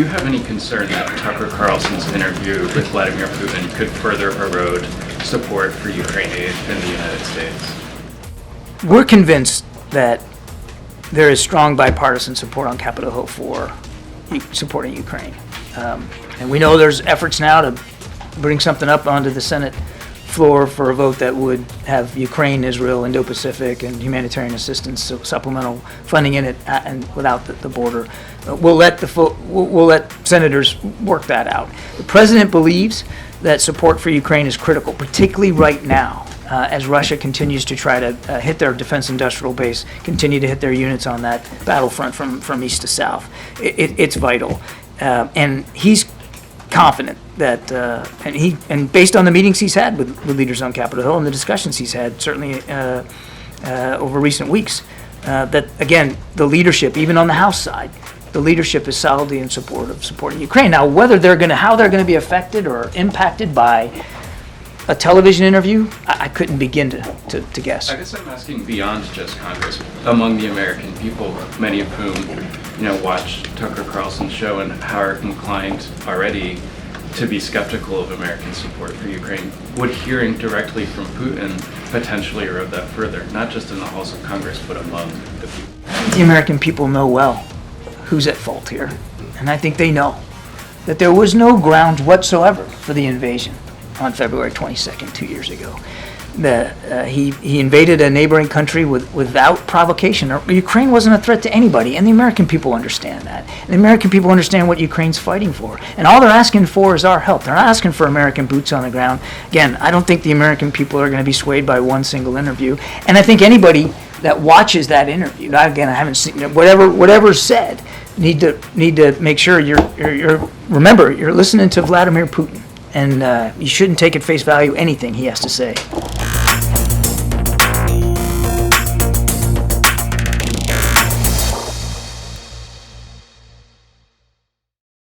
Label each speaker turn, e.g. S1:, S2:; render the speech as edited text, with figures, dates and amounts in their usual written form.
S1: have any concern that Tucker Carlson's interview with Vladimir Putin could further erode support for Ukraine aid in the United States?
S2: We're convinced that there is strong bipartisan support on Capitol Hill for supporting Ukraine. And we know there's efforts now to bring something up onto the Senate floor for a vote that would have Ukraine, Israel, Indo-Pacific, and humanitarian assistance, so supplemental funding in it, and without the border. We'll let senators work that out. The president believes that support for Ukraine is critical, particularly right now, as Russia continues to try to hit their defense industrial base, continue to hit their units on that battlefront from east to south. It's vital, and he's confident that, and based on the meetings he's had with leaders on Capitol Hill and the discussions he's had, certainly over recent weeks, that again the leadership, even on the House side, the leadership is solidly in support of supporting Ukraine. Now, how they're going to be affected or impacted by a television interview, I couldn't begin to guess.
S1: I guess I'm asking beyond just Congress, among the American people, many of whom, watch Tucker Carlson's show and are inclined already to be skeptical of American support for Ukraine. Would hearing directly from Putin potentially erode that further, not just in the halls of Congress, but among the people?
S2: The American people know well who's at fault here, and I think they know that there was no grounds whatsoever for the invasion on February 22nd, 2 years ago. He invaded a neighboring country without provocation. Ukraine wasn't a threat to anybody, and the American people understand that. And the American people understand what Ukraine's fighting for. And all they're asking for is our help. They're not asking for American boots on the ground. Again, I don't think the American people are going to be swayed by one single interview. And I think anybody that watches that interview, again, I haven't seen whatever's said, need to make sure remember you're listening to Vladimir Putin. And you shouldn't take at face value anything he has to say.